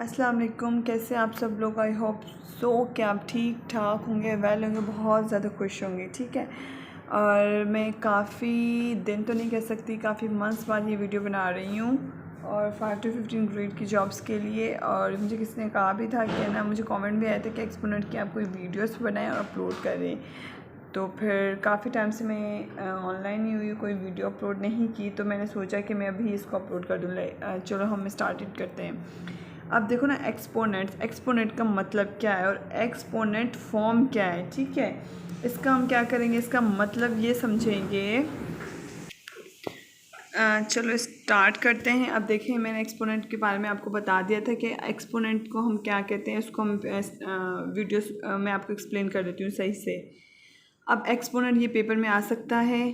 अस्सलाम वालेकुम। कैसे आप सब लोग? आई होप सो कि आप ठीक ठाक होंगे, वेल होंगे, बहुत ज़्यादा खुश होंगे। ठीक है। और मैं काफ़ी दिन तो नहीं कह सकती, काफ़ी मंथ्स बाद ये वीडियो बना रही हूँ और 5 to 15 ग्रेड की जॉब्स के लिए। और मुझे किसी ने कहा भी था कि ना, मुझे कमेंट भी आया था कि एक्सपोनेंट की आप कोई वीडियोस बनाएं और अपलोड करें। तो फिर काफ़ी टाइम से मैं ऑनलाइन ही हुई, कोई वीडियो अपलोड नहीं की, तो मैंने सोचा कि मैं अभी इसको अपलोड कर दूँ। चलो हम स्टार्टेड करते हैं। अब देखो ना, एक्सपोनेंट का मतलब क्या है और एक्सपोनेंट फॉर्म क्या है। ठीक है, इसका हम क्या करेंगे, इसका मतलब ये समझेंगे। चलो स्टार्ट करते हैं। अब देखें, मैंने एक्सपोनेंट के बारे में आपको बता दिया था कि एक्सपोनेंट को हम क्या कहते हैं। उसको हम वीडियोस में आपको एक्सप्लेन कर देती हूँ सही से। अब एक्सपोनेंट ये पेपर में आ सकता है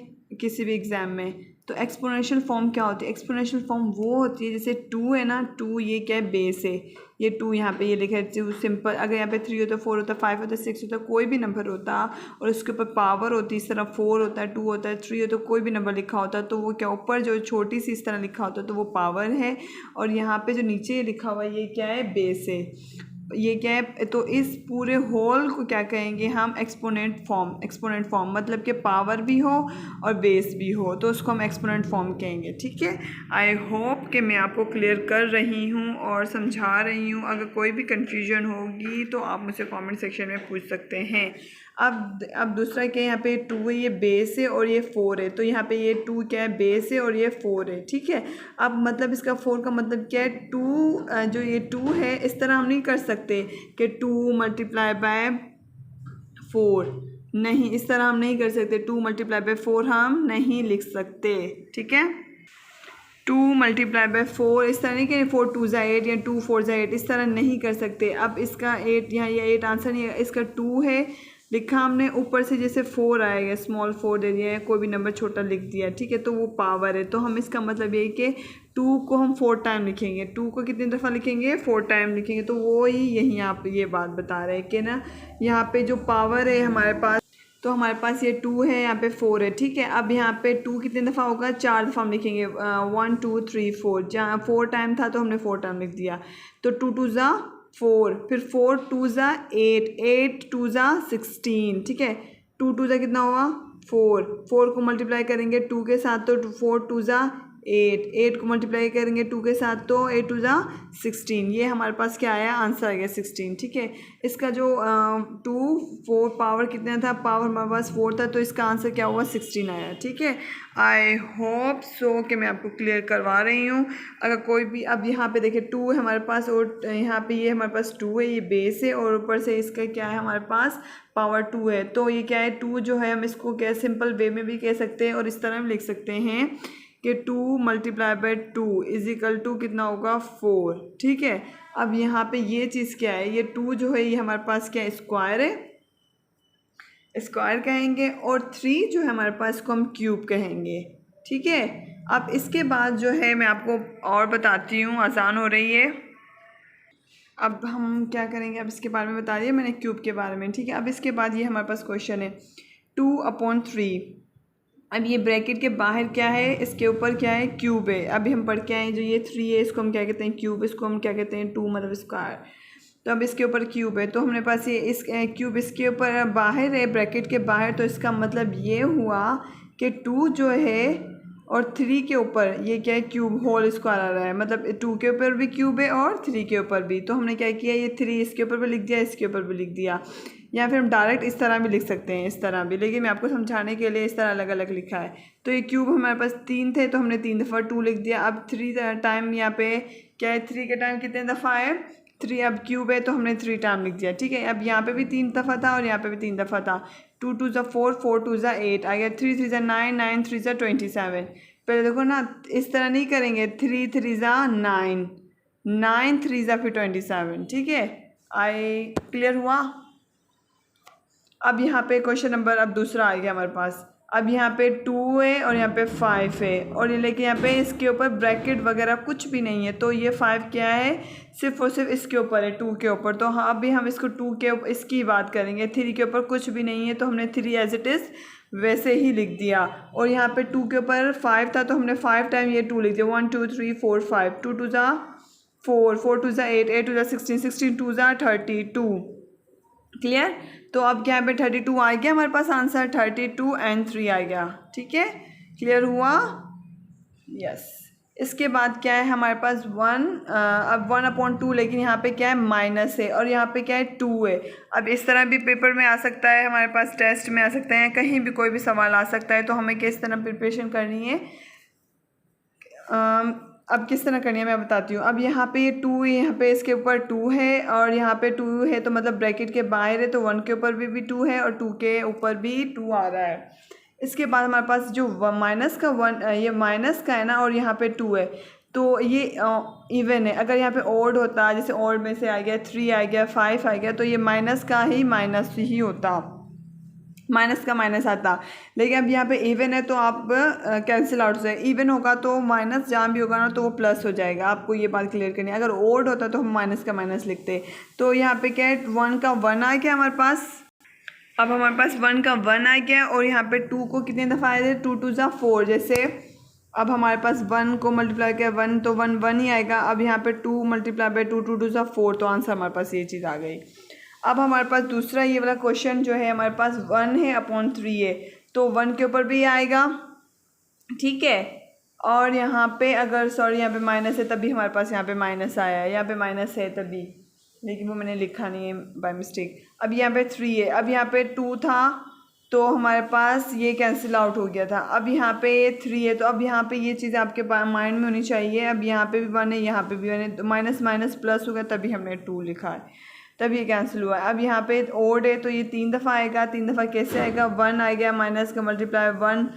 किसी भी एग्ज़ाम में। तो एक्सपोनेंशियल फॉर्म क्या होती है? एक्सपोनेंशियल फॉर्म वो होती है, जैसे 2 है ना, 2 ये क्या है, बेस है। ये 2 यहाँ पे ये लिखा है सिंपल। अगर यहाँ पे 3 होता, 4 होता, 5 होता, 6 होता, कोई भी नंबर होता और उसके ऊपर पावर होती, इस तरह 4 होता है, 2 होता है, 3 होता है, कोई भी नंबर लिखा होता, तो वो क्या, ऊपर जो छोटी सी इस तरह लिखा होता तो वो पावर है। और यहाँ पे जो नीचे लिखा हुआ ये क्या है, बेस है। ये क्या है, तो इस पूरे होल को क्या कहेंगे हम, एक्सपोनेंट फॉर्म। एक्सपोनेंट फॉर्म मतलब कि पावर भी हो और बेस भी हो, तो उसको हम एक्सपोनेंट फॉर्म कहेंगे। ठीक है। आई होप कि मैं आपको क्लियर कर रही हूँ और समझा रही हूँ। अगर कोई भी कन्फ्यूजन होगी तो आप मुझसे कमेंट सेक्शन में पूछ सकते हैं। अब दूसरा क्या है, यहाँ पे 2 है, ये बेस है, और ये 4 है। तो यहाँ पे ये 2 क्या है, बेस है, और ये 4 है। ठीक है। अब मतलब इसका 4 का मतलब क्या है, 2 जो ये 2 है, इस तरह हम नहीं कर सकते कि 2 मल्टीप्लाई बाय 4। नहीं, इस तरह हम नहीं कर सकते। 2 मल्टीप्लाई बाय 4 हम नहीं लिख सकते। ठीक है। 2 मल्टीप्लाई बाय 4 इस तरह नहीं कि 4 2 ज़ा 8 या 2 4 ज़ा 8, इस तरह नहीं कर सकते। अब इसका 8 यहाँ, ये 8 आंसर नहीं है, इसका 2 है लिखा हमने, ऊपर से जैसे 4 आएगा, स्मॉल 4 दे दिया है, कोई भी नंबर छोटा लिख दिया। ठीक है, तो वो पावर है। तो हम इसका मतलब ये है कि 2 को हम 4 टाइम लिखेंगे। 2 को कितनी दफ़ा लिखेंगे, 4 टाइम लिखेंगे। तो वो ही यहीं आप ये बात बता रहे हैं कि ना, यहाँ पे जो पावर है हमारे पास, तो हमारे पास ये 2 है, यहाँ पे 4 है। ठीक है। अब यहाँ पे 2 कितने दफ़ा होगा, 4 दफ़ा हम लिखेंगे। 1 2 3 4, जहाँ 4 टाइम था तो हमने 4 टाइम लिख दिया। तो 2 2 ज़ा 4, फिर 4 2 ज़ा 8, 8 2 ज़ा 16। ठीक है। 2 2 ज़ा कितना हुआ, 4, 4 को मल्टीप्लाई करेंगे 2 के साथ तो 4 2 ज़ा 8, 8 को मल्टीप्लाई करेंगे 2 के साथ तो 8 2 ज़ा 16। ये हमारे पास क्या आया, आंसर आ गया 16। ठीक है। इसका जो 2 4 पावर कितना था, पावर हमारे पास 4 था, तो इसका आंसर क्या हुआ, 16 आया। ठीक है। आई होप सो कि मैं आपको क्लियर करवा रही हूँ। अगर कोई भी, अब यहाँ पे देखिए 2 है हमारे पास, और यहाँ पे ये हमारे पास 2 है, ये बेस है, और ऊपर से इसका क्या है, हमारे पास पावर 2 है। तो ये क्या है, 2 जो है हम इसको क्या, सिंपल वे में भी कह सकते हैं और इस तरह भी लिख सकते हैं कि 2 multiply by 2 is equal to कितना होगा, 4। ठीक है। अब यहाँ पे ये चीज़ क्या है, ये 2 जो है ये हमारे पास क्या है, स्क्वायर है, स्क्वायर कहेंगे, और 3 जो है हमारे पास को हम क्यूब कहेंगे। ठीक है। अब इसके बाद जो है मैं आपको और बताती हूँ, आसान हो रही है। अब हम क्या करेंगे, अब इसके बारे में बता दिया मैंने, क्यूब के बारे में। ठीक है। अब इसके बाद ये हमारे पास क्वेश्चन है 2/3। अब ये ब्रैकेट के बाहर क्या है, इसके ऊपर क्या है, क्यूब है। अभी हम पढ़ के आए, जो ये 3 है इसको हम क्या कहते हैं, क्यूब। इसको हम क्या कहते हैं, 2 मतलब स्क्वायर। तो अब इसके ऊपर क्यूब है, तो हमने पास ये इस क्यूब इसके ऊपर बाहर है, ब्रैकेट के बाहर। तो इसका मतलब ये हुआ कि 2 जो है और 3 के ऊपर ये क्या है, क्यूब होल स्क्वायर आ रहा है। मतलब 2 के ऊपर भी क्यूब है और 3 के ऊपर भी। तो हमने क्या किया, ये 3 इसके ऊपर भी लिख दिया, इसके ऊपर भी लिख दिया। या फिर हम डायरेक्ट इस तरह भी लिख सकते हैं, इस तरह भी, लेकिन मैं आपको समझाने के लिए इस तरह अलग अलग लिखा है। तो ये क्यूब हमारे पास 3 थे, तो हमने 3 दफ़ा 2 लिख दिया। अब 3 टाइम यहाँ पे क्या है, 3 के टाइम कितने दफ़ा है, 3। अब क्यूब है तो हमने 3 टाइम लिख दिया। ठीक है। अब यहाँ पे भी 3 दफ़ा था और यहाँ पे भी 3 दफ़ा था। 2 2 ज़ा 4, 4 2 ज़ा 8 आ गया, 3 3 ज़ा 9, 9 3 ज़ा 27। पहले देखो ना, इस तरह नहीं करेंगे, 3 3 ज़ा 9, 9 3 ज़ा फिर 27। ठीक है। आई क्लियर हुआ। अब यहाँ पे क्वेश्चन नंबर अब दूसरा आ गया हमारे पास। अब यहाँ पे 2 है और यहाँ पे 5 है, और ये लेकिन यहाँ पे इसके ऊपर ब्रैकेट वगैरह कुछ भी नहीं है। तो ये 5 क्या है, सिर्फ और सिर्फ इसके ऊपर है, 2 के ऊपर। तो हाँ, अभी हम इसको 2 के ऊपर इसकी बात करेंगे। 3 के ऊपर कुछ भी नहीं है, तो हमने 3 एज इट इज़ वैसे ही लिख दिया। और यहाँ पे 2 के ऊपर 5 था, तो हमने 5 टाइम ये 2 लिख दिया। 1 2 3 4 5, 2 2 ज़ा 4, 4 टू ज़ा 8, 8 टू ज़ा 16, 16 टू ज़ा 32। क्लियर। तो अब क्या पे 32 आ गया हमारे पास आंसर, 32 एंड 3 आ गया। ठीक है, क्लियर हुआ। यस। इसके बाद क्या है हमारे पास 1, अब 1/2, लेकिन यहाँ पे क्या है माइनस है और यहाँ पे क्या है 2 है। अब इस तरह भी पेपर में आ सकता है, हमारे पास टेस्ट में आ सकते हैं, कहीं भी कोई भी सवाल आ सकता है। तो हमें किस तरह प्रिपरेशन करनी है, अब किस तरह करनी है मैं बताती हूँ। अब यहाँ पे 2, यहाँ पे इसके ऊपर 2 है और यहाँ पे 2 है, तो मतलब ब्रैकेट के बाहर है, तो 1 के ऊपर भी 2 है और 2 के ऊपर भी 2 आ रहा है। इसके बाद हमारे पास जो माइनस का 1, ये माइनस का है ना, और यहाँ पे 2 है, तो ये इवन है। अगर यहाँ पे ओड होता, जैसे ओड में से आ गया 3 आ गया 5 आ गया, तो ये माइनस का ही माइनस ही होता, माइनस का माइनस आता। लेकिन अब यहाँ पे इवन है तो आप कैंसिल आउट हो जाए। इवन होगा तो माइनस जहाँ भी होगा ना तो वो प्लस हो जाएगा, आपको ये बात क्लियर करनी है। अगर ओड होता तो हम माइनस का माइनस लिखते। तो यहाँ पे क्या है 1 का 1 आ गया हमारे पास। अब हमारे पास 1 का 1 आ गया और यहाँ पे 2 को कितनी दफ़ा आए थे, 2 टू ज़ा 4। जैसे अब हमारे पास 1 को मल्टीप्लाई किया 1 तो 1 1 ही आएगा। अब यहाँ पे 2 मल्टीप्लाई बाय 2, 2 टू ज़ा 4, तो आंसर हमारे पास ये चीज़ आ गई। अब हमारे पास दूसरा ये वाला क्वेश्चन जो है हमारे पास 1 है अपॉन 3 है, तो 1 के ऊपर भी आएगा। ठीक है, और यहाँ पे अगर सॉरी यहाँ पे माइनस है तभी हमारे पास यहाँ पे माइनस आया है, यहाँ पे माइनस है तभी, लेकिन वो मैंने लिखा नहीं है बाय मिस्टेक। अब यहाँ पे 3 है, अब यहाँ पे 2 था तो हमारे पास ये कैंसिल आउट हो गया था। अब यहाँ पे 3 है, तो अब यहाँ पे ये चीज़ आपके माइंड में होनी चाहिए। अब यहाँ पे भी 1 है, यहाँ पे भी 1 है, तो माइनस माइनस प्लस हो गया, तभी हमने 2 लिखा है, तब ये कैंसिल हुआ है। अब यहाँ पे ओड है तो ये 3 दफ़ा आएगा। 3 दफ़ा कैसे आएगा, 1 आ गया, माइनस का मल्टीप्लाई 1,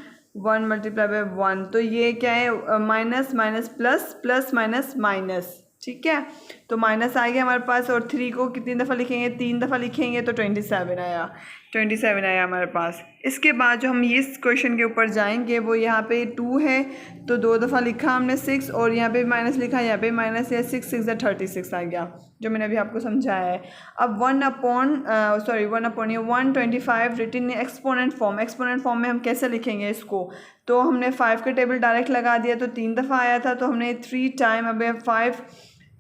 1 मल्टीप्लाई बाय 1, तो ये क्या है minus minus plus, plus minus minus. ठीक है, तो माइनस आ गया हमारे पास। और 3 को कितनी दफ़ा लिखेंगे, 3 दफ़ा लिखेंगे, तो 27 आया, 27 आया हमारे पास। इसके बाद जो हम इस क्वेश्चन के ऊपर जाएंगे वो यहाँ पे 2 है, तो 2 दफ़ा लिखा हमने 6, और यहाँ पे भी माइनस लिखा, यहाँ पे माइनस है, 6 6 36 आ गया, जो मैंने अभी आपको समझाया है। अब 1/125 written in exponent form. Exponent form में हम कैसे लिखेंगे इसको, तो हमने 5 का टेबल डायरेक्ट लगा दिया, तो 3 दफ़ा आया था, तो हमने 3 टाइम, अब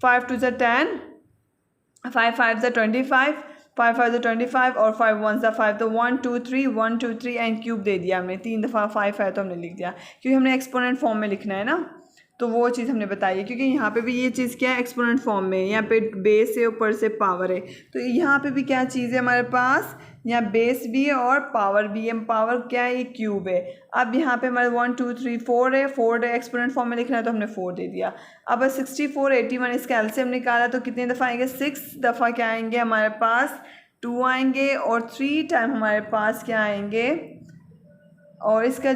5 टू ज़ा 10, 5 5 ज़ा 25, 5 5 ज़ा 25 और 5 1 ज़ा 5, तो 1 2 3 1 2 3 एंड क्यूब दे दिया हमने। 3 दफ़ा 5 है तो हमने लिख दिया, क्योंकि हमने एक्सपोनेंट फॉर्म में लिखना है ना, तो वो चीज़ हमने बताई है। क्योंकि यहाँ पे भी ये चीज़ क्या है, एक्सपोनेंट फॉर्म में, यहाँ पे बेस है, ऊपर से पावर है, तो यहाँ पे भी क्या चीज़ है हमारे पास, यहाँ बेस भी है और पावर भी है। पावर क्या है, ये क्यूब है। अब यहाँ पे हमारे 1 2 3 4 है, 4 एक्सपोनेंट फॉर्म में लिखना है तो हमने 4 दे दिया। अब 64 81 इसका एलसीएम निकाला, तो कितने दफ़ा आएंगे, 6 दफ़ा क्या आएंगे हमारे पास, 2 आएंगे, और 3 टाइम हमारे पास क्या आएंगे, और इसका जो